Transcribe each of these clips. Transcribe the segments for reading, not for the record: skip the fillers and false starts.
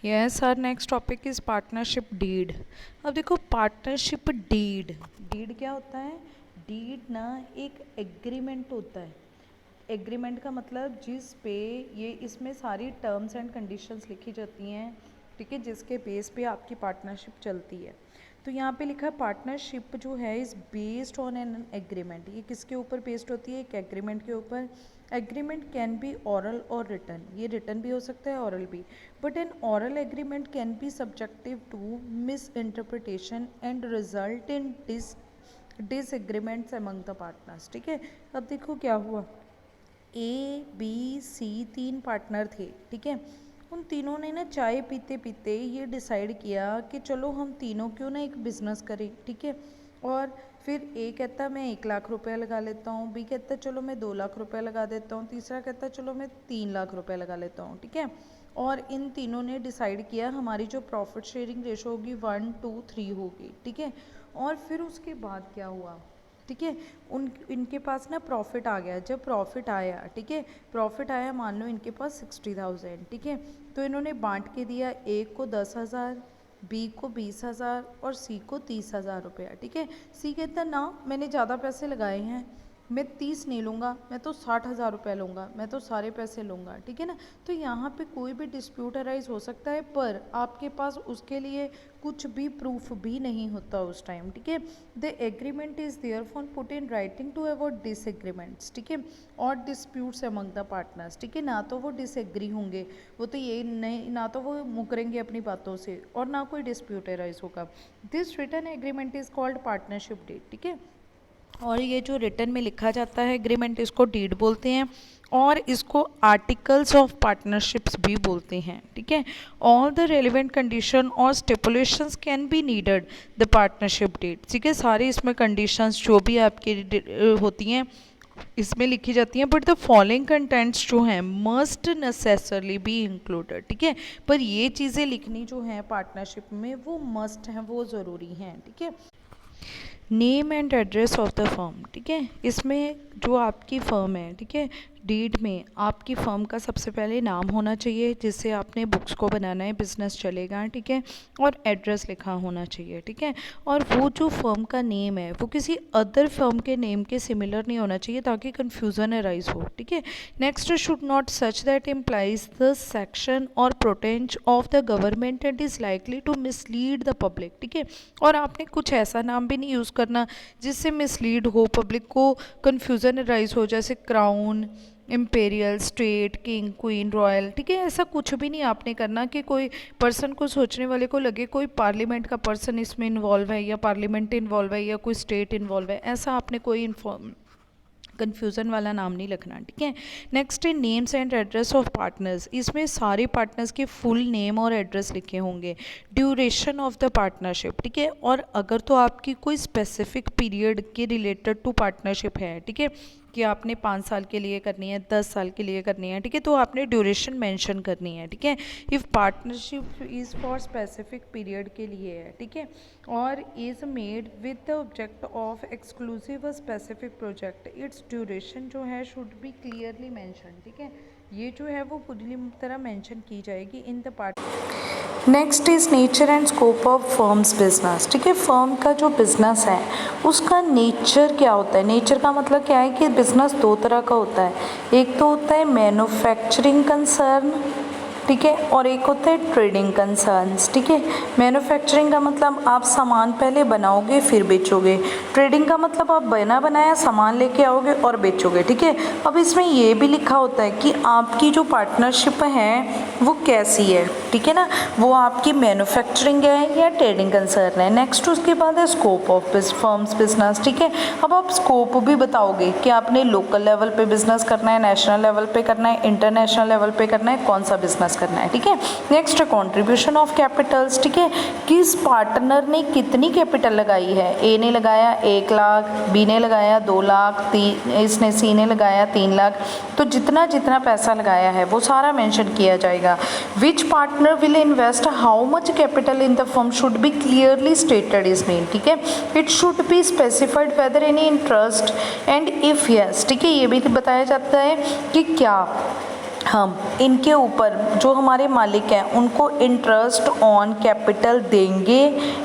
Yes, our next topic is partnership deed. अब देखो partnership deed, deed क्या होता है? डीड ना एक एग्रीमेंट होता है। एग्रीमेंट का मतलब जिस पे ये इसमें सारी टर्म्स एंड कंडीशंस लिखी जाती हैं, ठीक है, जिसके बेस पे आपकी पार्टनरशिप चलती है। तो यहाँ पे लिखा है पार्टनरशिप जो है is based on an agreement. ये किसके ऊपर बेस्ड होती है? एक एग्रीमेंट के ऊपर। एग्रीमेंट कैन बी ऑरल और रिटन, ये रिटन भी हो सकता है ऑरल भी, but an oral agreement can be subjective to misinterpretation and result in disagreements among the partners. ठीक है, अब देखो क्या हुआ। ए बी सी 3 पार्टनर थे, ठीक है। उन तीनों ने ना चाय पीते पीते ये डिसाइड किया कि चलो हम तीनों क्यों ना एक बिज़नेस करें, ठीक है। और फिर ए कहता मैं 1 लाख रुपए लगा लेता हूँ, बी कहता चलो मैं 2 लाख रुपए लगा देता हूँ, तीसरा कहता चलो मैं 3 लाख रुपए लगा लेता हूँ, ठीक है। और इन तीनों ने डिसाइड किया हमारी जो प्रॉफिट शेयरिंग रेशो होगी 1 2 3 होगी, ठीक है। और फिर उसके बाद क्या हुआ, ठीक है, इनके पास ना प्रॉफिट आ गया। जब प्रॉफिट आया, ठीक है, प्रॉफिट आया, मान लो इनके पास 60,000, ठीक है। तो इन्होंने बांट के दिया, ए को 10,000, बी को 20,000 और सी को 30,000 रुपया, ठीक है। सी कहता ना मैंने ज़्यादा पैसे लगाए हैं, मैं 30 नहीं लूँगा, मैं तो 60,000 रुपये लूँगा, मैं तो सारे पैसे लूँगा, ठीक है ना। तो यहाँ पे कोई भी डिस्प्यूट अराइज हो सकता है, पर आपके पास उसके लिए कुछ भी प्रूफ भी नहीं होता उस टाइम, ठीक है। The agreement is there for put in writing to avoid disagreements, ठीक है, और डिस्प्यूट्स अमंग द पार्टनर्स, ठीक है। ना तो वो डिसएग्री होंगे, वो तो ये नहीं, ना तो वो मुकरेंगे अपनी बातों से, और ना कोई डिस्प्यूट अराइज होगा। This written agreement is called partnership deed, ठीक है। और ये जो रिटन में लिखा जाता है एग्रीमेंट, इसको डीड बोलते हैं, और इसको आर्टिकल्स ऑफ पार्टनरशिप्स भी बोलते हैं, ठीक है। ऑल द रेलिवेंट कंडीशन और stipulations can be needed the partnership deed, ठीक है। सारी इसमें कंडीशंस जो भी आपकी होती हैं इसमें लिखी जाती हैं, बट द फॉलोइंग कंटेंट्स जो हैं मस्ट नेसेसरली बी इंक्लूडेड, ठीक है। पर ये चीज़ें लिखनी जो हैं पार्टनरशिप में वो मस्ट हैं, वो ज़रूरी हैं, ठीक है। Name and address of the firm, ठीक है। इसमें जो आपकी फ़र्म है, ठीक है, डीड में आपकी फ़र्म का सबसे पहले नाम होना चाहिए जिससे आपने बुक्स को बनाना है, बिज़नेस चलेगा, ठीक है। और एड्रेस लिखा होना चाहिए, ठीक है। और वो जो फर्म का नेम है वो किसी अदर फर्म के नेम के सिमिलर नहीं होना चाहिए ताकि कन्फ्यूज़न अराइज हो, ठीक है। Next, should not such that implies the sanction or patronage of the government and is likely to mislead the public, ठीक है। और आपने कुछ ऐसा नाम भी नहीं यूज़ करना जिससे मिसलीड हो, पब्लिक को कन्फ्यूज़न अराइज हो, जैसे crown, imperial, state, king, queen, royal, ठीक है। ऐसा कुछ भी नहीं आपने करना कि कोई पर्सन को, सोचने वाले को लगे कोई पार्लियामेंट का पर्सन इसमें इन्वॉल्व है या पार्लियामेंट इन्वॉल्व है या कोई स्टेट इन्वॉल्व है, ऐसा आपने कोई कन्फ्यूज़न वाला नाम नहीं लिखना, ठीक है। नेक्स्ट है names and address of partners. इसमें सारे पार्टनर्स के फुल नेम और एड्रेस लिखे होंगे। ड्यूरेशन ऑफ द पार्टनरशिप, ठीक है। और अगर तो आपकी कोई स्पेसिफिक पीरियड के रिलेटेड टू पार्टनरशिप है, ठीक है, कि आपने 5 साल के लिए करनी है, 10 साल के लिए करनी है, ठीक है, तो आपने ड्यूरेशन मेंशन करनी है, ठीक है। If partnership is for specific period के लिए है, ठीक है, और is made with the object of exclusive specific project, it's duration जो है शुड बी क्लियरली मेंशन, ठीक है। ये जो है वो पूरी तरह मेंशन की जाएगी in the part. Next is nature and scope of firms business, ठीक है। फर्म का जो बिजनेस है उसका नेचर क्या होता है? नेचर का मतलब क्या है कि बिजनेस 2 तरह का होता है। एक तो होता है मैन्युफैक्चरिंग कंसर्न, ठीक है, और एक होता है ट्रेडिंग कंसर्न्स, ठीक है। मैन्युफैक्चरिंग का मतलब आप सामान पहले बनाओगे फिर बेचोगे। ट्रेडिंग का मतलब आप बना बनाया सामान लेके आओगे और बेचोगे, ठीक है। अब इसमें ये भी लिखा होता है कि आपकी जो पार्टनरशिप है वो कैसी है, ठीक है ना, वो आपकी मैन्युफैक्चरिंग है या ट्रेडिंग कंसर्न है। नेक्स्ट उसके बाद है स्कोप ऑफ फर्म्स बिजनेस, ठीक है। अब आप स्कोप भी बताओगे कि आपने लोकल लेवल पे बिजनेस करना है, नेशनल लेवल पे करना है, इंटरनेशनल लेवल पे करना है, कौन सा बिजनेस करना है, ठीक है। नेक्स्ट कंट्रीब्यूशन ऑफ कैपिटल्स, ठीक है, किस पार्टनर ने कितनी कैपिटल लगाई है। ए ने लगाया 1 लाख, बी ने लगाया 2 लाख, इसने सी ने लगाया 3 लाख, तो जितना जितना पैसा लगाया है वो सारा मेंशन किया जाएगा। Which partner will invest how much capital in the firm should be clearly stated is mean, ठीक है। It should be specified whether any interest and if yes, ठीक है, ये भी बताया जाता है कि क्या हम इनके ऊपर जो हमारे मालिक हैं उनको इंटरेस्ट ऑन कैपिटल देंगे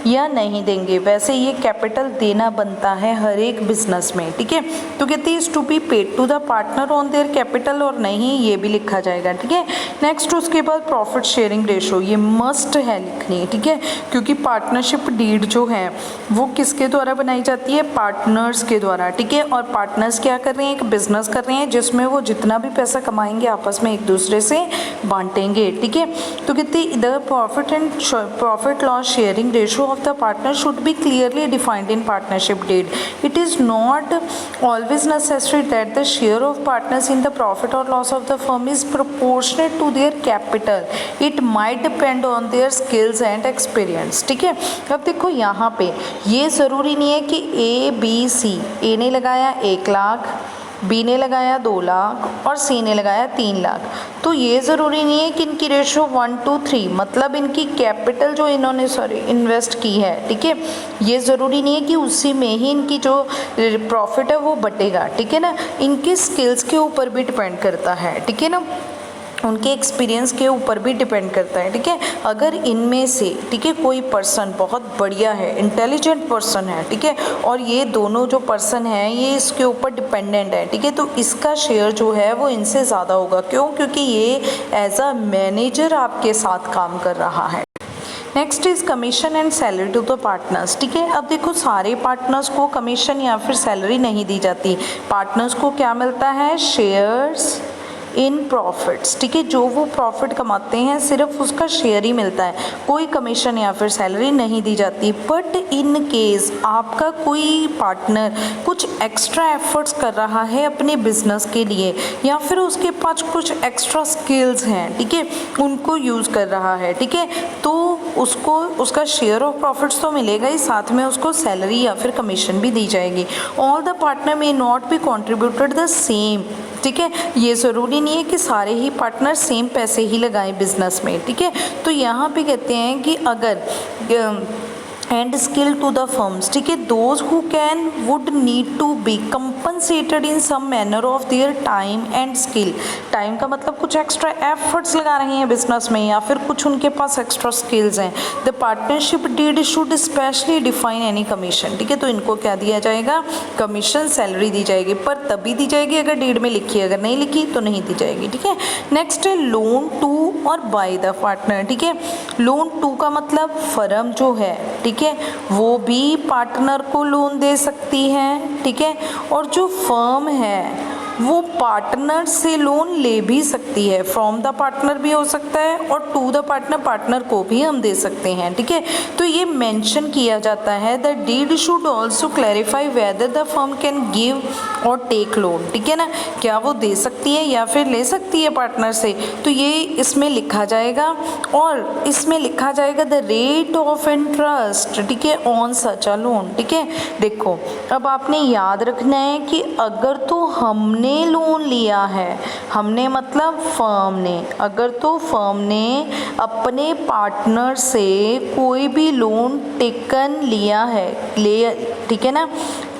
या नहीं देंगे। वैसे ये कैपिटल देना बनता है हर एक बिजनेस में, ठीक है। तो कहते हैं is to be paid to the partner on their capital और नहीं, ये भी लिखा जाएगा, ठीक है। नेक्स्ट उसके बाद प्रॉफिट शेयरिंग रेशो, ये मस्ट है लिखनी, ठीक है, क्योंकि पार्टनरशिप डीड जो है वो किसके द्वारा बनाई जाती है, पार्टनर्स के द्वारा, ठीक है। और पार्टनर्स क्या कर रहे हैं, एक बिजनेस कर रहे हैं जिसमें वो जितना भी पैसा कमाएंगे आपस में एक दूसरे से बांटेंगे, ठीक है। तो कहते हैं the profit loss sharing ratio of the partner should be clearly defined in partnership deed. It is not always necessary that the share of partners in the profit or loss of the firm is proportionate to their capital. It might depend on their skills and experience, ठीक है। अब देखो यहाँ पे ये ज़रूरी नहीं है कि ABC, ए ने लगाया 1 लाख, बी ने लगाया 2 लाख और सी ने लगाया 3 लाख। तो ये ज़रूरी नहीं है कि इनकी रेशो 1:3, मतलब इनकी कैपिटल जो इन्होंने इन्वेस्ट की है, ठीक है, ये ज़रूरी नहीं है कि उसी में ही इनकी जो प्रॉफिट है वो बटेगा, ठीक है ना। इनके स्किल्स के ऊपर भी डिपेंड करता है, ठीक है ना, उनके एक्सपीरियंस के ऊपर भी डिपेंड करता है, ठीक है। अगर इनमें से, ठीक है, कोई पर्सन बहुत बढ़िया है, इंटेलिजेंट पर्सन है, ठीक है, और ये दोनों जो पर्सन हैं ये इसके ऊपर डिपेंडेंट है, ठीक है, तो इसका शेयर जो है वो इनसे ज़्यादा होगा। क्यों? क्योंकि ये एज अ मैनेजर आपके साथ काम कर रहा है। Next is commission and salary to the partners, ठीक है। अब देखो सारे पार्टनर्स को कमीशन या फिर सैलरी नहीं दी जाती। पार्टनर्स को क्या मिलता है, शेयर्स इन प्रॉफिट्स, ठीक है, जो वो प्रॉफिट कमाते हैं सिर्फ उसका शेयर ही मिलता है, कोई कमीशन या फिर सैलरी नहीं दी जाती। बट इन केस आपका कोई पार्टनर कुछ एक्स्ट्रा एफर्ट्स कर रहा है अपने बिजनेस के लिए या फिर उसके पास कुछ एक्स्ट्रा स्किल्स हैं, ठीक है, उनको यूज़ कर रहा है, ठीक है, तो उसको उसका शेयर ऑफ प्रॉफिट्स तो मिलेगा ही, साथ में उसको सैलरी या फिर कमीशन भी दी जाएगी। All the partner may not be contributed the same, ठीक है, ये ज़रूरी नहीं है कि सारे ही पार्टनर सेम पैसे ही लगाएं बिजनेस में, ठीक है। तो यहाँ पे कहते हैं कि अगर and skill to the firms, ठीक है, those who can would need to be compensated in some manner of their time and skill. Time का मतलब कुछ एक्स्ट्रा एफर्ट्स लगा रहे हैं बिजनेस में या फिर कुछ उनके पास एक्स्ट्रा स्किल्स हैं। The partnership deed should specially define any commission, ठीक है, तो इनको क्या दिया जाएगा, कमीशन सैलरी दी जाएगी, पर तभी दी जाएगी अगर डीड में लिखी है, अगर नहीं लिखी तो नहीं दी जाएगी, ठीक है। नेक्स्ट है लोन टू और बाय द पार्टनर, ठीक है। लोन टू का मतलब फर्म जो है, ठीक है, वो भी पार्टनर को लोन दे सकती है, ठीक है, और जो फर्म है वो पार्टनर से लोन ले भी सकती है। फ्रॉम द पार्टनर भी हो सकता है और टू द पार्टनर, पार्टनर को भी हम दे सकते हैं, ठीक है। तो ये मेंशन किया जाता है the deed should also clarify whether the firm can give और टेक लोन, ठीक है ना, क्या वो दे सकती है या फिर ले सकती है पार्टनर से, तो ये इसमें लिखा जाएगा। और इसमें लिखा जाएगा द रेट ऑफ इंटरेस्ट, ठीक है, ऑन सच अ लोन, ठीक है। देखो अब आपने याद रखना है कि अगर तो हमने लोन लिया है, हमने मतलब फर्म ने, अगर तो फर्म ने अपने पार्टनर से कोई भी लोन टेकन लिया है, ठीक है ना,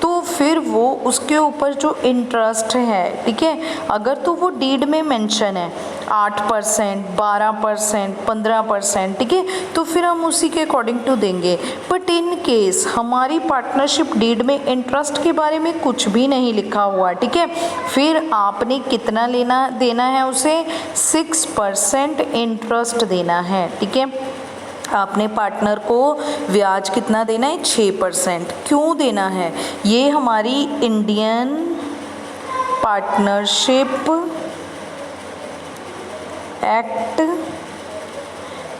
तो फिर वो उसके ऊपर जो इंटरेस्ट है, ठीक है, अगर तो वो डीड में मेंशन है 8%, 12%, 15%, ठीक है, तो फिर हम उसी के अकॉर्डिंग टू देंगे। बट इन केस हमारी पार्टनरशिप डीड में इंटरेस्ट के बारे में कुछ भी नहीं लिखा हुआ, ठीक है, फिर आपने कितना देना है उसे, 6% इंटरेस्ट देना है, ठीक है। आपने पार्टनर को ब्याज कितना देना है, 6%। क्यों देना है, ये हमारी इंडियन पार्टनरशिप एक्ट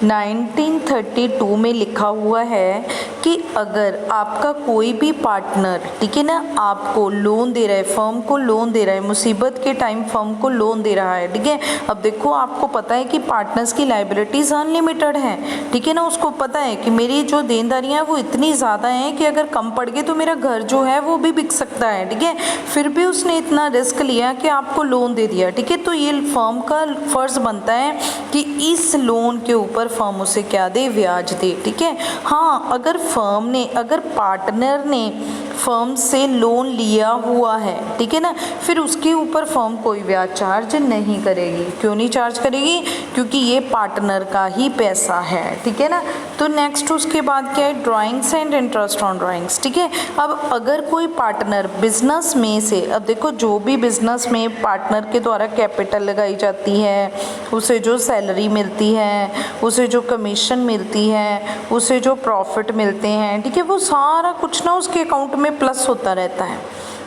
1932 में लिखा हुआ है कि अगर आपका कोई भी पार्टनर, ठीक है ना, आपको लोन दे रहा है, फर्म को लोन दे रहा है, मुसीबत के टाइम फर्म को लोन दे रहा है, ठीक है। अब देखो आपको पता है कि पार्टनर्स की लाइबिलिटीज़ अनलिमिटेड हैं, ठीक है ना, उसको पता है कि मेरी जो देनदारियाँ वो इतनी ज़्यादा हैं कि अगर कम पड़ गए तो मेरा घर जो है वो भी बिक सकता है, ठीक है, फिर भी उसने इतना रिस्क लिया कि आपको लोन दे दिया, ठीक है। तो ये फर्म का फ़र्ज़ बनता है कि इस लोन के ऊपर फर्म उसे क्या दे, ब्याज दे, ठीक है। हाँ, अगर पार्टनर ने फर्म से लोन लिया हुआ है, ठीक है ना, फिर उसके ऊपर फर्म कोई ब्याज चार्ज नहीं करेगी। क्यों नहीं चार्ज करेगी? क्योंकि ये पार्टनर का ही पैसा है, ठीक है ना। तो नेक्स्ट उसके बाद क्या है, drawings and interest on drawings, ठीक है। अब अगर कोई पार्टनर बिजनेस में से, अब देखो जो भी बिजनेस में पार्टनर के द्वारा कैपिटल लगाई जाती है, उसे जो सैलरी मिलती है, उसे जो कमीशन मिलती है, उसे जो प्रॉफिट मिलते हैं, ठीक है, वो सारा कुछ ना उसके अकाउंट में प्लस होता रहता है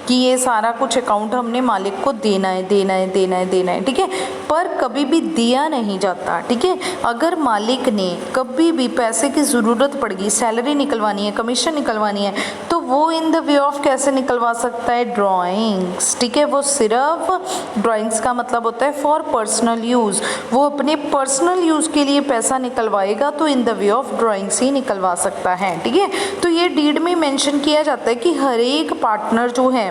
कि ये सारा कुछ अकाउंट हमने मालिक को देना है, देना है, देना है, देना है, ठीक है। पर कभी भी दिया नहीं जाता, ठीक है। अगर मालिक ने कभी भी पैसे की ज़रूरत पड़ गई, सैलरी निकलवानी है, कमीशन निकलवानी है, तो वो इन द वे ऑफ कैसे निकलवा सकता है, ड्राइंग्स, ठीक है। वो सिर्फ ड्राइंग्स का मतलब होता है फॉर पर्सनल यूज़, वो अपने पर्सनल यूज़ के लिए पैसा निकलवाएगा तो in the way of drawings ही निकलवा सकता है, ठीक है। तो ये डीड में मेंशन किया जाता है कि हर एक पार्टनर जो है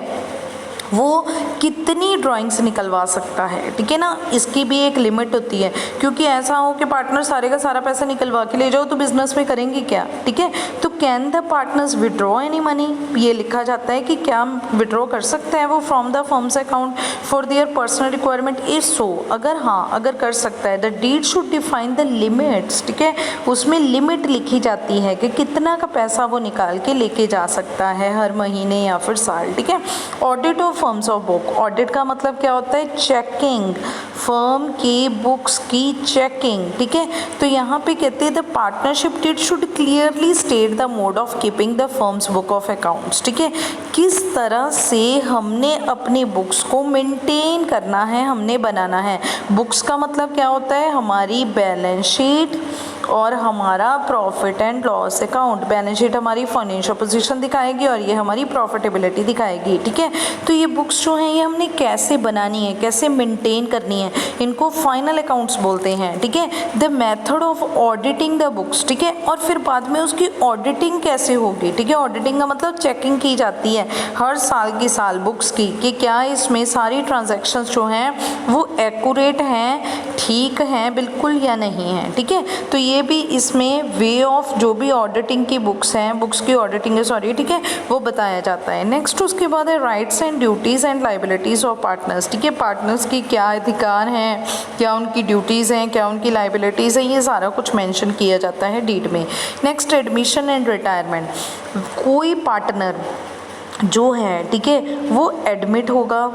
वो कितनी ड्राइंग्स निकलवा सकता है, ठीक है ना। इसकी भी एक लिमिट होती है, क्योंकि ऐसा हो कि पार्टनर सारे का सारा पैसा निकलवा के ले जाओ तो बिजनेस में करेंगे क्या, ठीक है। तो can the partners withdraw any money, ये लिखा जाता है कि क्या विड्रॉ कर सकते हैं वो from the firms account for their personal requirement. If so, अगर हाँ, अगर कर सकता है, the deed should define the limits, ठीक है। उसमें लिमिट लिखी जाती है कि कितना का पैसा वो निकाल के लेके जा सकता है हर महीने या फिर साल, ठीक है। Audit of firms of book, audit का मतलब क्या होता है, चेकिंग, फर्म की बुक्स की चेकिंग, ठीक है। तो यहाँ पे कहते हैं the partnership deed should clearly state the mode of keeping the firms book of accounts, ठीक है। किस तरह से हमने अपनी बुक्स को मेंटेन करना है, हमने बनाना है। बुक्स का मतलब क्या होता है, हमारी बैलेंस शीट और हमारा profit and loss account. Balance sheet हमारी फाइनेंशियल पोजीशन दिखाएगी और ये हमारी प्रॉफिटेबिलिटी दिखाएगी, ठीक है। तो ये बुक्स जो हैं ये हमने कैसे बनानी है, कैसे मेंटेन करनी है, इनको फाइनल अकाउंट्स बोलते हैं, ठीक है। The method of auditing the books, ठीक है। और फिर बाद में उसकी ऑडिटिंग कैसे होगी, ठीक है। ऑडिटिंग का मतलब चेकिंग की जाती है हर साल की साल बुक्स की कि क्या इसमें सारी ट्रांजैक्शंस जो हैं वो एक्यूरेट हैं, ठीक हैं बिल्कुल या नहीं है, ठीक है। तो ये भी इसमें वे ऑफ जो भी ऑडिटिंग की बुक्स हैं, बुक्स की ऑडिटिंग है, सॉरी, ठीक है, वो बताया जाता है। नेक्स्ट उसके बाद है rights and duties and liabilities of partners, ठीक है। पार्टनर्स की क्या अधिकार हैं, क्या उनकी ड्यूटीज़ हैं, क्या उनकी लाइबिलिटीज़ हैं, ये सारा कुछ मेंशन किया जाता है डीड में। नेक्स्ट एडमिशन एंड रिटायरमेंट, कोई पार्टनर जो है, ठीक है, वो एडमिट होगा,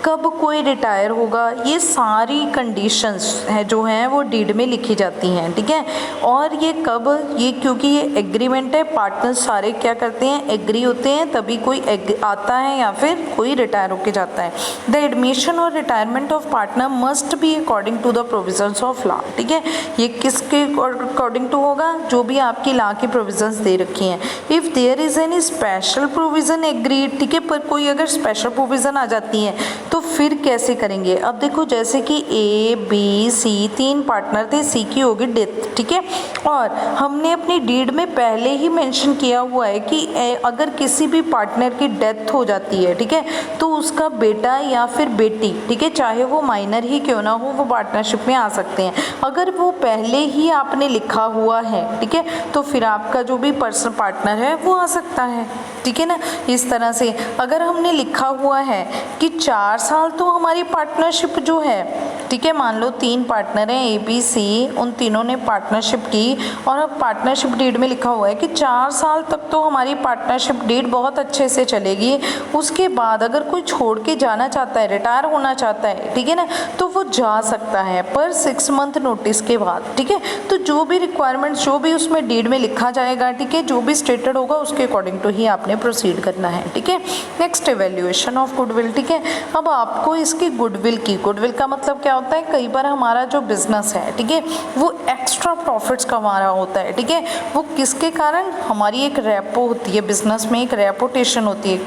कब कोई रिटायर होगा, ये सारी कंडीशंस है जो हैं वो डीड में लिखी जाती हैं, ठीक है। और ये कब, ये क्योंकि ये एग्रीमेंट है, पार्टनर्स सारे क्या करते हैं, एग्री होते हैं, तभी कोई आता है या फिर कोई रिटायर होके जाता है। द एडमिशन और retirement of partner must be according to the provisions of law, ठीक है। ये किसके अकॉर्डिंग टू होगा, जो भी आपकी लॉ की प्रोविजंस दे रखी हैं। If there is any special provision agreed, ठीक है, पर कोई अगर स्पेशल प्रोविज़न आ जाती है तो फिर कैसे करेंगे। अब देखो जैसे कि ए बी सी 3 पार्टनर थे, सी की होगी डेथ, ठीक है। और हमने अपनी डीड में पहले ही मेंशन किया हुआ है कि अगर किसी भी पार्टनर की डेथ हो जाती है, ठीक है, तो उसका बेटा या फिर बेटी, ठीक है, चाहे वो माइनर ही क्यों ना हो, वो पार्टनरशिप में आ सकते हैं। अगर वो पहले ही आपने लिखा हुआ है, ठीक है, तो फिर आपका जो भी पर्सन पार्टनर है वो आ सकता है, ठीक है ना। इस तरह से अगर हमने लिखा हुआ है कि 4 साल तो हमारी पार्टनरशिप जो है, ठीक है, मान लो 3 पार्टनर हैं ए बी सी, उन तीनों ने पार्टनरशिप की और अब पार्टनरशिप डीड में लिखा हुआ है कि 4 साल तक तो हमारी पार्टनरशिप डीड बहुत अच्छे से चलेगी। उसके बाद अगर कोई छोड़ के जाना चाहता है, रिटायर होना चाहता है, ठीक है ना, तो वो जा सकता है पर 6 मंथ नोटिस के बाद, ठीक है। तो जो भी रिक्वायरमेंट्स जो भी उसमें डीड में लिखा जाएगा, ठीक है, जो भी स्टेटेड होगा उसके अकॉर्डिंग टू ही आपने प्रोसीड करना है, ठीक है। नेक्स्ट एवेल्यूएशन ऑफ गुडविल, ठीक है। अब आपको इसकी गुडविल का मतलब क्या होता है, कई बार हमारा जो बिजनेस है, ठीक है, वो एक्स्ट्रा प्रॉफिट्स कमा रहा होता है, ठीक है, वो किसके कारण, हमारी एक रेपो होती है बिजनेस में, एक रेपुटेशन होती है,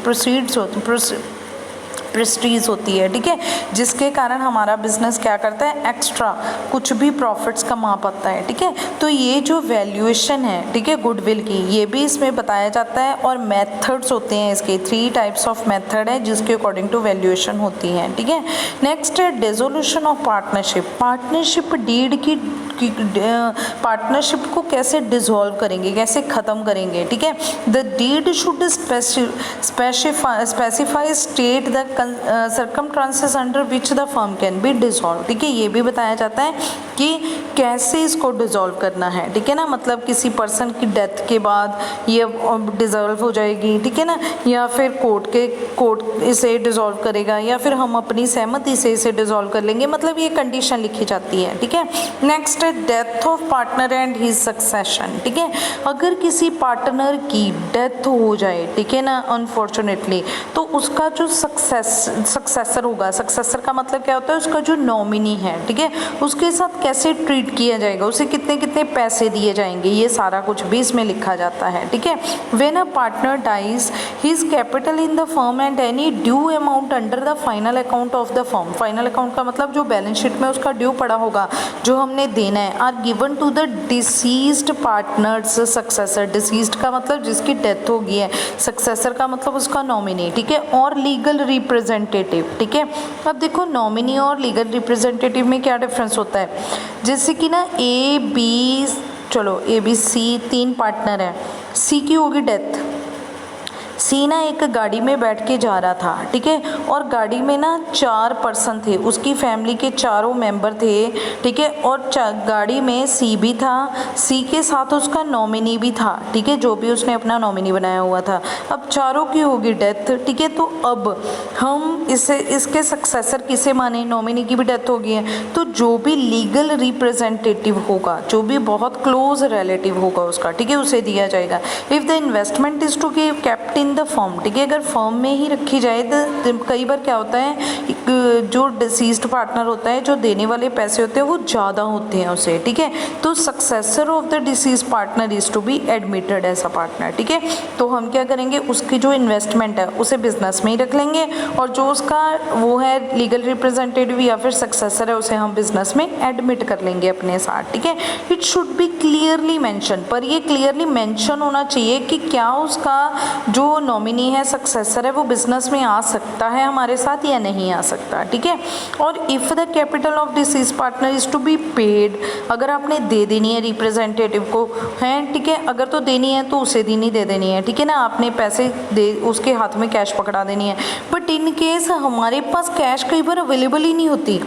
प्रेस्टीज होती है, ठीक है, जिसके कारण हमारा बिजनेस क्या करता है, एक्स्ट्रा कुछ भी प्रॉफिट्स कमा पाता है, ठीक है। तो ये जो वैल्यूएशन है, ठीक है, गुडविल की, ये भी इसमें बताया जाता है। और मेथड्स होते हैं इसके, 3 टाइप्स ऑफ मेथड है जिसके अकॉर्डिंग टू वैल्यूएशन होती है, ठीक है। नेक्स्ट है dissolution of partnership, partnership deed की पार्टनरशिप को कैसे डिसॉल्व करेंगे, कैसे ख़त्म करेंगे, ठीक है। The deed should specify state the circumstances under which the firm can be dissolve, ठीक है। ये भी बताया जाता है कि कैसे इसको डिसॉल्व करना है, ठीक है ना। मतलब किसी पर्सन की डेथ के बाद ये डिसॉल्व हो जाएगी, ठीक है ना, या फिर कोर्ट इसे डिसॉल्व करेगा, या फिर हम अपनी सहमति से इसे डिसॉल्व कर लेंगे, मतलब ये कंडीशन लिखी जाती है, ठीक है। नेक्स्ट है death of partner and his succession, ठीक है। अगर किसी पार्टनर की डेथ हो जाए, ठीक है ना, अनफॉर्चुनेटली, तो उसका जो सक्सेसर होगा, सक्सेसर का मतलब क्या होता है, उसका जो नॉमिनी है, ठीक है, उसके साथ कैसे ट्रीट किया जाएगा, उसे कितने कितने पैसे दिए जाएंगे, ये सारा कुछ भी इसमें लिखा जाता है, ठीक है। When a partner dies his capital in the firm and any due amount under the final account of the firm, final account का मतलब जो बैलेंस शीट में उसका ड्यू पड़ा होगा, जो हमने देना है, are given to the deceased partners successor, deceased का मतलब जिसकी डेथ हो गई है, सक्सेसर का मतलब उसका नॉमिनी, ठीक है, और लीगल रिप्रेजेंटेटिव, ठीक है। अब देखो नॉमिनी और लीगल रिप्रेजेंटेटिव में क्या डिफरेंस होता है, जैसे कि ना ए बी सी 3 पार्टनर हैं, सी की होगी डेथ, सी ना एक गाड़ी में बैठ के जा रहा था, ठीक है, और गाड़ी में ना 4 पर्सन थे, उसकी फैमिली के चारों मेंबर थे, ठीक है, और गाड़ी में सी भी था, सी के साथ उसका नॉमिनी भी था, ठीक है, जो भी उसने अपना नॉमिनी बनाया हुआ था। अब चारों की होगी डेथ, ठीक है, तो अब हम इसके सक्सेसर किसे माने, नॉमिनी की भी डेथ हो गई है, तो जो भी लीगल रिप्रेजेंटेटिव होगा, जो भी बहुत क्लोज रिलेटिव होगा उसका, ठीक है, उसे दिया जाएगा। If the investment is to give kept in the firm, ठीक है, अगर फर्म में ही रखी जाए तो कई बार क्या होता है, जो डिसीज्ड पार्टनर होता है, जो देने वाले पैसे होते हैं वो ज़्यादा होते हैं उसे, ठीक है, तो successor of the deceased partner is to be admitted as a partner, ठीक है। तो हम क्या करेंगे, उसकी जो इन्वेस्टमेंट है उसे बिजनेस में ही रख लेंगे, और जो उसका वो है लीगल रिप्रेजेंटेटिव या फिर सक्सेसर है, उसे हम बिजनेस में एडमिट कर लेंगे अपने साथ, ठीक है। It should be clearly mention, पर ये क्लियरली मेंशन होना चाहिए कि क्या उसका जो नॉमिनी है, सक्सेसर है, वो बिजनेस में आ सकता है हमारे साथ या नहीं आ सकता, ठीक है। और if the capital of deceased partner is to be paid, अगर आपने दे देनी है रिप्रेजेंटेटिव को, है, ठीक है, अगर तो देनी है तो उसे देनी दे देनी है, ठीक है ना, आपने पैसे दे उसके हाथ में कैश पकड़ा देनी है। बट इन केस हमारे पास कैश कई बार अवेलेबल ही नहीं होती,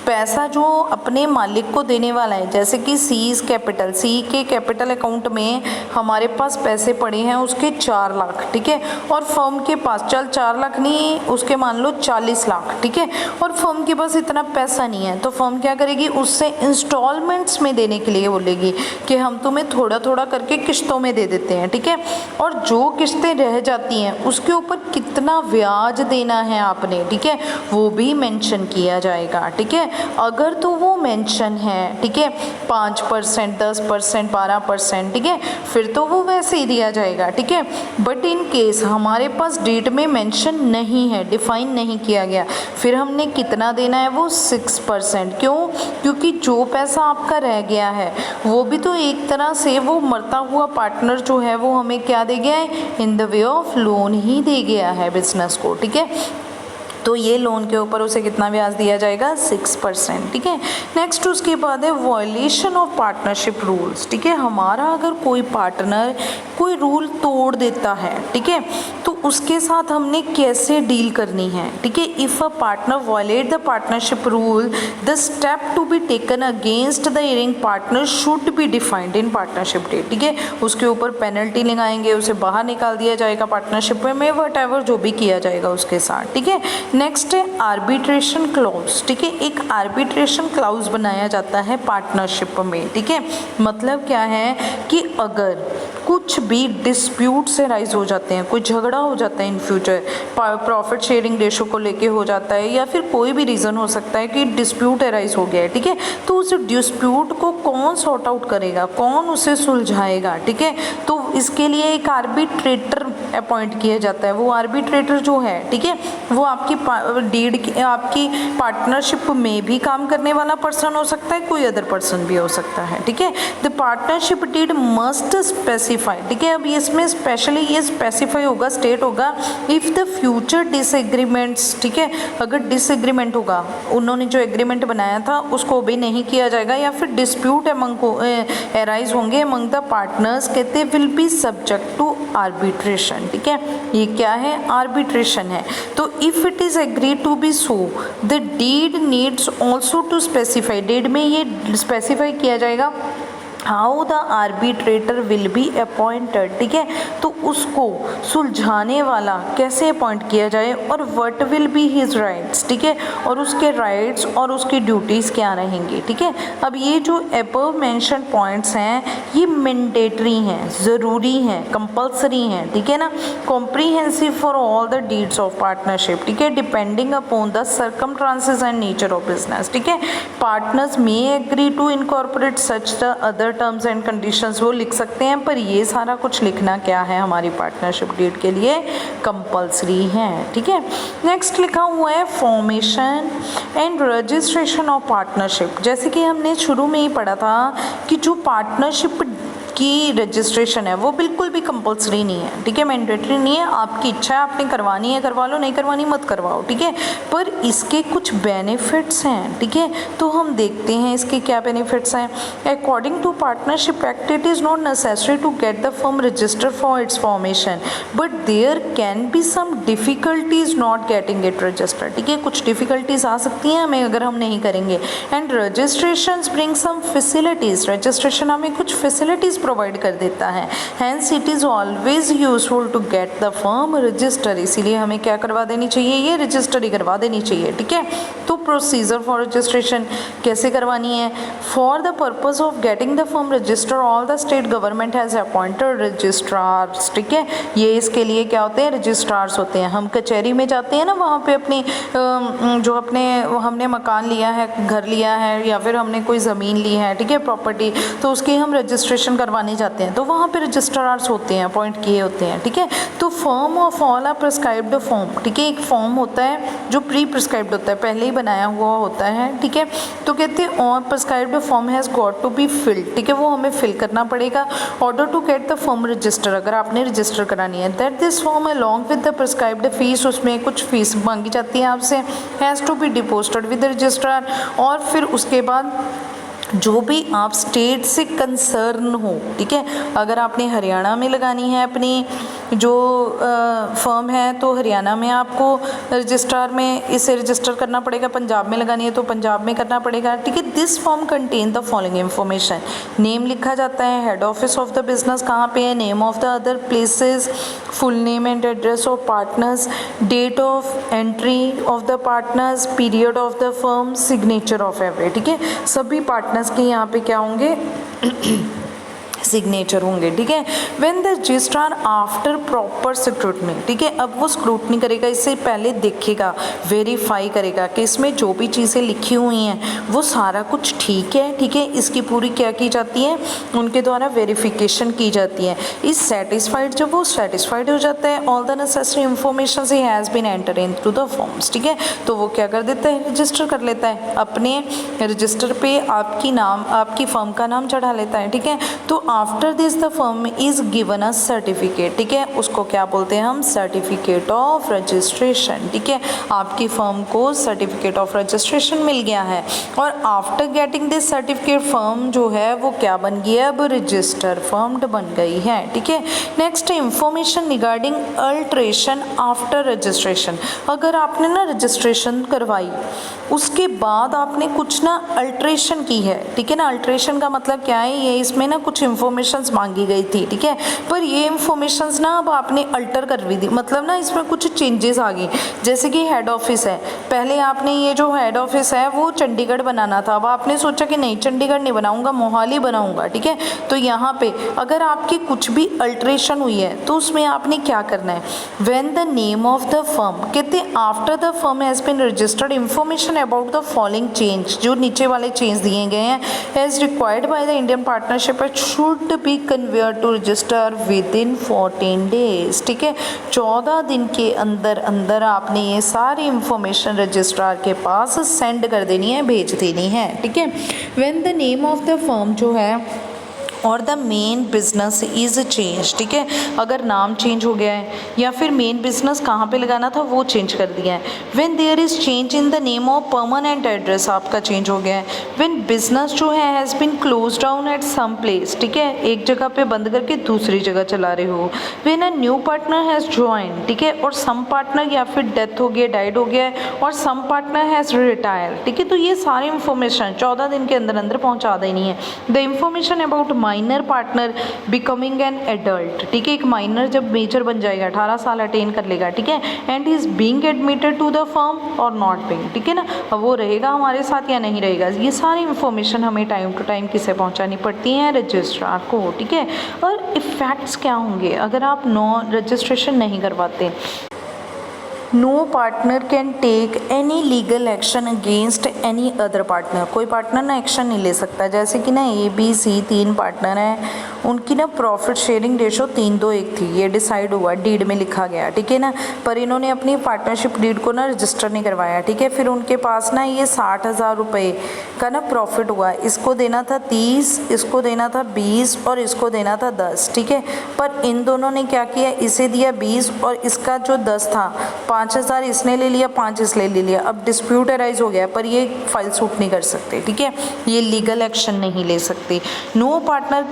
पैसा जो अपने मालिक को देने वाला है, जैसे कि सीज कैपिटल, सी के कैपिटल अकाउंट में हमारे पास पैसे पड़े हैं उसके 4 लाख, ठीक है, और फर्म के पास चल 4 लाख नहीं, उसके मान लो 40 लाख, ठीक है, और फर्म के पास इतना पैसा नहीं है, तो फर्म क्या करेगी, उससे इंस्टॉलमेंट्स में देने के लिए बोलेगी कि हम तुम्हें थोड़ा थोड़ा करके किस्तों में दे देते हैं, ठीक है, और जो किस्तें रह जाती हैं उसके ऊपर कितना ब्याज देना है आपने, ठीक है, वो भी मेंशन किया जाएगा, ठीक है। अगर तो वो मेंशन है, ठीक है, 5%, 10%, 12%, ठीक है, फिर तो वो वैसे ही दिया जाएगा, ठीक है। बट इन केस हमारे पास डेट में मेंशन नहीं है, डिफाइन नहीं किया गया, फिर हमने कितना देना है, वो 6%। क्यों? क्योंकि जो पैसा आपका रह गया है वो भी तो एक तरह से वो मरता हुआ पार्टनर जो है वो हमें क्या दे गया है, in the way of loan ही दे गया है बिजनेस को, ठीक है। तो ये लोन के ऊपर उसे कितना ब्याज दिया जाएगा, 6%, ठीक है। नेक्स्ट उसके बाद है वॉयलेशन ऑफ पार्टनरशिप रूल्स, ठीक है, हमारा अगर कोई पार्टनर कोई रूल तोड़ देता है, ठीक है, तो उसके साथ हमने कैसे डील करनी है, ठीक है। If a partner violate the partnership rule, the step to be taken against the erring partner should be defined in partnership deed, ठीक है, उसके ऊपर पेनल्टी लगाएंगे, उसे बाहर निकाल दिया जाएगा पार्टनरशिप में, वट जो भी किया जाएगा उसके साथ, ठीक है। नेक्स्ट है आर्बिट्रेशन क्लॉज, ठीक है, एक आर्बिट्रेशन क्लॉज बनाया जाता है पार्टनरशिप में, ठीक है। मतलब क्या है कि अगर कुछ भी डिस्प्यूट से राइज हो जाते हैं, कोई झगड़ा हो जाता है in future, profit sharing ratio को लेके हो जाता है, या फिर कोई भी रीज़न हो सकता है कि डिस्प्यूट राइज हो गया है, ठीक है, तो उस डिस्प्यूट को कौन सॉर्ट आउट करेगा, कौन उसे सुलझाएगा, ठीक है। तो इसके लिए एक आर्बिट्रेटर अपॉइंट किया जाता है। वो आर्बिट्रेटर जो है, ठीक है, वो आपकी आपकी पार्टनरशिप में भी काम करने वाला पर्सन हो सकता है, कोई अदर पर्सन भी हो सकता है, ठीक है। The partnership deed must specify, ठीक है, अब इसमें स्पेशली ये स्पेसिफाई होगा, स्टेट होगा, इफ़ द फ्यूचर डिसएग्रीमेंट्स, ठीक है, अगर डिसएग्रीमेंट होगा, उन्होंने जो एग्रीमेंट बनाया था उसको भी नहीं किया जाएगा, या फिर डिस्प्यूट अमंग को एराइज होंगे अमंग द पार्टनर्स, कहते will be subject to arbitration, ठीक है, ये क्या है, आर्बिट्रेशन है। तो if it is agree to be so the deed needs also to specify, deed में ये स्पेसिफाई किया जाएगा how the arbitrator will be appointed, ठीक है, तो उसको सुलझाने वाला कैसे अपॉइंट किया जाए, और what will be his rights, ठीक है, और उसके राइट्स और उसकी ड्यूटीज़ क्या रहेंगी, ठीक है। अब ये जो अबव मेंशन पॉइंट्स हैं ये मैंडेटरी हैं, ज़रूरी हैं, कंपल्सरी हैं, ठीक है ना, comprehensive for all the deeds of partnership, ठीक है, depending upon the circumstances and nature of business, ठीक है। Partners may agree to incorporate such the other terms and conditions, वो लिख सकते हैं, पर ये सारा कुछ लिखना क्या है हमारी पार्टनरशिप डीड के लिए कंपल्सरी है, ठीक है। नेक्स्ट लिखा हुआ है formation and registration of partnership. जैसे कि हमने शुरू में ही पढ़ा था कि जो पार्टनरशिप की रजिस्ट्रेशन है वो बिल्कुल भी कंपल्सरी नहीं है, ठीक है, मैंडेटरी नहीं है, आपकी इच्छा है, आपने करवानी है करवा लो, नहीं करवानी मत करवाओ, ठीक है, पर इसके कुछ बेनिफिट्स हैं, ठीक है, तो हम देखते हैं इसके क्या बेनिफिट्स हैं। According to partnership act it is not necessary to get the firm registered for its formation, but there can be some difficulties not getting it registered, ठीक है, कुछ डिफ़िकल्टीज आ सकती हैं हमें अगर हम नहीं करेंगे। And registration bring some facilities, registration हमें कुछ फैसिलिटीज़ प्रोवाइड कर देता है। Hence it is always useful to get the firm register, इसीलिए हमें क्या करवा देनी चाहिए, ये रजिस्टर ही करवा देनी चाहिए, ठीक है। तो प्रोसीजर फॉर रजिस्ट्रेशन कैसे करवानी है, for the purpose of getting the firm register all the state government has appointed registrars, ठीक है, ये इसके लिए क्या होते हैं, रजिस्ट्रार्स होते हैं। हम कचहरी में जाते हैं ना, वहाँ पे अपनी जो अपने हमने मकान लिया है, घर लिया है, या फिर हमने कोई ज़मीन ली है, ठीक है, प्रॉपर्टी, तो उसकी हम रजिस्ट्रेशन करवाने जाते हैं, तो वहाँ पे रजिस्ट्रार्स होते हैं, अपॉइंट किए होते हैं, ठीक है। तो form of all are prescribed form, ठीक है, एक फॉर्म होता है जो प्री प्रिस्क्राइब्ड होता है, पहले ही बनाया हुआ होता है, ठीक है, तो कहते हैं all prescribed form has got to be filled, ठीक है, वो हमें फिल करना पड़ेगा order to get the form register, अगर आपने रजिस्टर करानी है। That this form along with the prescribed fees, उसमें कुछ फीस मांगी जाती है आपसे, has to be deposited with the registrar, और फिर उसके बाद जो भी आप स्टेट से कंसर्न हो, ठीक है, अगर आपने हरियाणा में लगानी है अपनी जो फर्म है तो हरियाणा में आपको रजिस्ट्रार में इसे रजिस्टर करना पड़ेगा, पंजाब में लगानी है तो पंजाब में करना पड़ेगा, ठीक है। This form contain the following information, name लिखा जाता है, head office of the business कहाँ पे है, name of the other places, full name and address of partners, date of entry of the partners, period of the firm, signature of every, ठीक है, सभी partners के यहाँ पे क्या होंगे सिग्नेचर होंगे, ठीक है। When the registrar after proper scrutiny, ठीक है, अब वो स्क्रूटनी करेगा, इससे पहले देखेगा, वेरीफाई करेगा कि इसमें जो भी चीज़ें लिखी हुई हैं वो सारा कुछ ठीक है, ठीक है, इसकी पूरी क्या की जाती है, उनके द्वारा वेरिफिकेशन की जाती है। इस सेटिस्फाइड, जब वो सेटिस्फाइड हो जाता है, ऑल द नेसेसरी इंफॉर्मेशन ही has been enter into the forms, ठीक है, तो वो क्या कर देता है, रजिस्टर कर लेता है, अपने रजिस्टर पे आपकी फर्म का नाम चढ़ा लेता है, ठीक है। तो after this the firm is given a certificate, ठीक है, उसको क्या बोलते हैं हम, सर्टिफिकेट ऑफ रजिस्ट्रेशन, ठीक है, आपकी फर्म को सर्टिफिकेट ऑफ रजिस्ट्रेशन मिल गया है। और after getting this certificate firm जो है वो क्या बन गई है, अब रजिस्टर फर्म्ड बन गई है, ठीक है। Next information regarding alteration after registration, अगर आपने ना रजिस्ट्रेशन करवाई उसके बाद आपने कुछ ना अल्ट्रेशन की है, ठीक है ना, अल्ट्रेशन का मतलब क्या है, ये इसमें ना कुछ इंफॉर्मेशंस मांगी गई थी, ठीक है, पर ये इंफॉर्मेशंस ना अब आपने अल्टर कर दी, मतलब ना इसमें कुछ चेंजेस आ गई। जैसे कि हेड ऑफिस है, पहले आपने ये जो हेड ऑफिस है वो चंडीगढ़ बनाना था, अब आपने सोचा कि नहीं चंडीगढ़ नहीं बनाऊंगा, मोहाली बनाऊंगा, ठीक है। तो यहाँ पे अगर आपकी कुछ भी अल्ट्रेशन हुई है तो उसमें आपने क्या करना है, when the name of the firm, कहते हैं after the firm has been registered information about the following change, जो नीचे वाले चेंज दिए गए हैं, as required by the Indian partnership act should should be conveyer to register within 14 days. ठीक है, 14 दिन के अंदर अंदर आपने ये सारी इंफॉर्मेशन रजिस्ट्रार के पास सेंड कर देनी है, भेज देनी है। ठीक है, when the name of the firm जो है और the main business is change. ठीक है, अगर नाम चेंज हो गया है या फिर मेन बिजनेस कहाँ पे लगाना था वो चेंज कर दिया है। When there is change in the name of permanent address आपका चेंज हो गया है। व्हेन बिजनेस जो है has been close down at some place. ठीक है, एक जगह पे बंद करके दूसरी जगह चला रहे हो। When a new partner has join. ठीक है, और सम पार्टनर या फिर डेथ हो गया, डाइड हो गया है, और सम पार्टनर हैज़ रिटायर। ठीक है, तो ये सारी इंफॉर्मेशन 14 दिन के अंदर अंदर पहुँचा देनी है। The information about minor partner becoming an adult. ठीक है, एक माइनर जब मेजर बन जाएगा, 18 साल अटेन कर लेगा। ठीक है, and is being admitted to the firm और नॉट बीइंग। ठीक है ना, अब वो रहेगा हमारे साथ या नहीं रहेगा, ये सारी इंफॉर्मेशन हमें टाइम टू टाइम किसे पहुंचानी पड़ती है, रजिस्ट्रार को। ठीक है, और इफेक्ट्स क्या होंगे अगर आप रजिस्ट्रेशन नहीं करवाते। No partner can take any legal action against any other partner. कोई पार्टनर ना एक्शन नहीं ले सकता। जैसे कि ना ABC 3 पार्टनर हैं, उनकी ना प्रॉफिट शेयरिंग रेशो 3:1 थी, ये डिसाइड हुआ, डीड में लिखा गया। ठीक है ना, पर इन्होंने अपनी पार्टनरशिप डीड को ना रजिस्टर नहीं करवाया। ठीक है, फिर उनके पास ना ये 60,000 रुपये का ना प्रॉफिट हुआ, इसको देना था 30, इसको देना था 20 और इसको देना था 10। ठीक है, पर इन दोनों ने क्या किया, इसे दिया 20 और इसका जो 10 था, 5,000 इसने ले लिया, 5 इसने ले लिया। अब डिस्प्यूट अराइज हो गया, पर ये फाइल सूट नहीं कर सकते। ठीक है, ये लीगल एक्शन नहीं ले सकते। No partner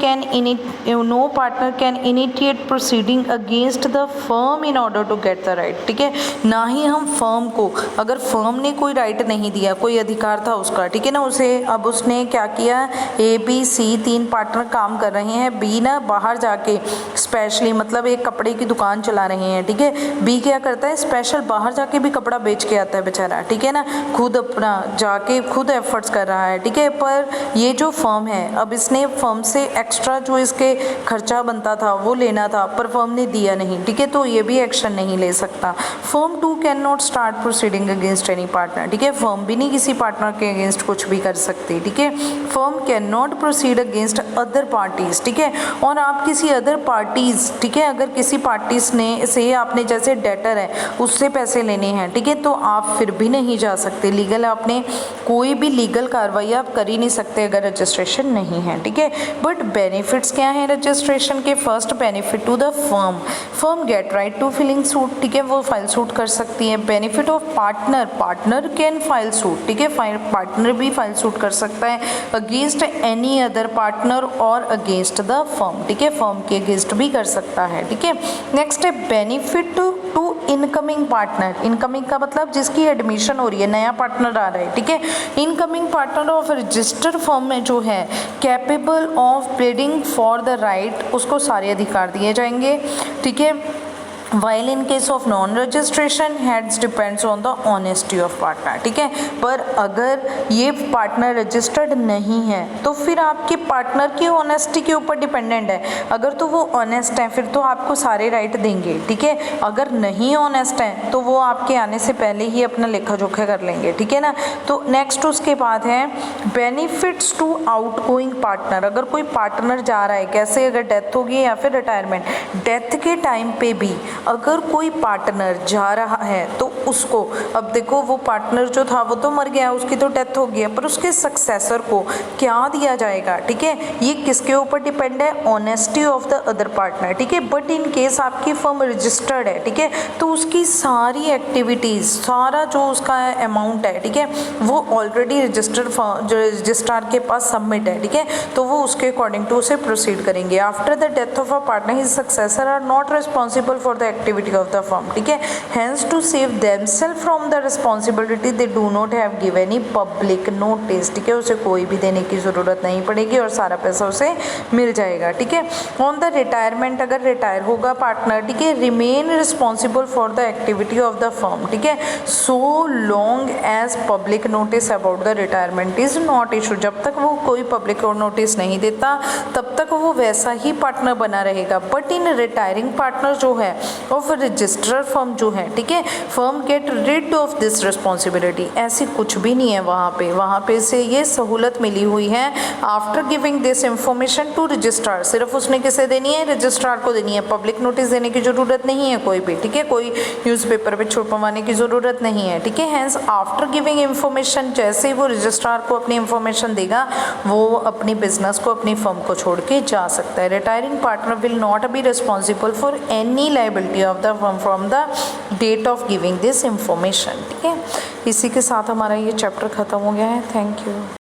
can initiate proceeding against the firm in order to get the right. ठीक है, ना ही हम फर्म को, अगर फर्म ने कोई राइट नहीं दिया, कोई अधिकार था उसका, ठीक है ना, उसे, अब उसने क्या किया, ABC 3 पार्टनर काम कर रहे हैं, B ना बाहर जाके स्पेशली, मतलब एक कपड़े की दुकान चला रहे हैं। ठीक है, B क्या करता है, स्पेशल बाहर जाके भी कपड़ा बेच के आता है बेचारा। ठीक है ना, खुद अपना जाके खुद एफर्ट्स कर रहा है। ठीक है, पर ये जो फर्म है, अब इसने फर्म से एक्स्ट्रा जो इसके खर्चा बनता था वो लेना था, पर फर्म ने दिया नहीं। ठीक है, तो ये भी एक्शन नहीं ले सकता। Firm 2 can not start proceeding against any partner. ठीक है, फर्म भी नहीं किसी पार्टनर के अगेंस्ट कुछ भी कर सकती। ठीक है, firm can not proceed against other parties. ठीक है, और आप किसी अदर पार्टीज, ठीक है, अगर किसी पार्टीज ने से आपने, जैसे डेटर है, उससे पैसे लेने हैं, ठीक है, तो आप फिर भी नहीं जा सकते। लीगल, आपने कोई भी लीगल कार्रवाई आप कर ही नहीं सकते अगर रजिस्ट्रेशन नहीं है। ठीक है, बट बेनिफिट्स क्या हैं रजिस्ट्रेशन के। First benefit to the firm get right to filling suit. ठीक है, वो फाइल सूट कर सकती है। Benefit of partner can file suit. ठीक है, पार्टनर भी फाइल सूट कर सकता है अगेंस्ट एनी अदर पार्टनर और अगेंस्ट द फर्म। ठीक है, फर्म के अगेंस्ट भी कर सकता है। ठीक है, नेक्स्ट है benefit to incoming partner. Incoming का मतलब जिसकी एडमिशन हो रही है, नया पार्टनर आ रहा है। ठीक है, incoming partner of registered firm में जो है capable of bidding for the right, उसको सारे अधिकार दिए जाएंगे। ठीक है, while in case of non registration heads depends on the honesty of partner. ठीक है, पर अगर ये पार्टनर रजिस्टर्ड नहीं है तो फिर आपके पार्टनर की ऑनेस्टी के ऊपर डिपेंडेंट है। अगर तो वो ऑनेस्ट है फिर तो आपको सारे राइट देंगे। ठीक है, अगर नहीं ऑनेस्ट है तो वो आपके आने से पहले ही अपना लेखा जोखा कर लेंगे। ठीक है ना, तो नेक्स्ट उसके बाद है बेनिफिट्स टू आउटगोइंग पार्टनर। अगर कोई पार्टनर जा रहा है, कैसे, अगर डेथ होगी या फिर रिटायरमेंट, डेथ के टाइम पे भी अगर कोई पार्टनर जा रहा है तो उसको, अब देखो वो पार्टनर जो था वो तो मर गया, उसकी तो डेथ हो गई, पर उसके सक्सेसर को क्या दिया जाएगा। ठीक है, ये किसके ऊपर डिपेंड है, honesty of the other partner. ठीक है, बट इन केस आपकी फर्म रजिस्टर्ड है, ठीक है, तो उसकी सारी एक्टिविटीज़, सारा जो उसका अमाउंट है, ठीक है, वो ऑलरेडी रजिस्ट्रार के पास सबमिट है। ठीक है, तो वो उसके अकॉर्डिंग टू उसे प्रोसीड करेंगे। After the death of a partner his successor are not responsible for the activity of the firm. ठीक है, hence to save themself from the responsibility they do not have give any public notice. ठीक है, उसे कोई भी देने की ज़रूरत नहीं पड़ेगी और सारा पैसा उसे मिल जाएगा। ठीक है, ऑन द रिटायरमेंट, अगर रिटायर होगा पार्टनर, ठीक है, remain responsible for the activity of the firm. ठीक है, so long as public notice about the retirement is not issue. जब तक वो कोई पब्लिक नोटिस नहीं देता तब तक वो वैसा ही पार्टनर बना रहेगा। बट इन रिटायरिंग पार्टनर जो है ऑफ रजिस्ट्रार फर्म जो है, ठीक है, firm get rid of this responsibility, ऐसी कुछ भी नहीं है वहाँ पे से ये सहूलत मिली हुई है। After giving this information to registrar, सिर्फ उसने किसे देनी है, रजिस्ट्रार को देनी है, पब्लिक नोटिस देने की ज़रूरत नहीं है कोई भी, ठीक है, कोई न्यूज़पेपर पे छुपवाने की ज़रूरत नहीं है, ठीक है। हैंस आफ्टर गिविंग इंफॉर्मेशन, जैसे ही वो रजिस्ट्रार को अपनी इंफॉर्मेशन देगा वो अपनी बिजनेस को, अपनी फर्म को छोड़ के जा सकता है। Retiring partner will not be responsible for any liability of the firm from the date of giving this information, ठीक है। इसी के साथ हमारा ये चैप्टर ख़त्म हो गया है। Thank you.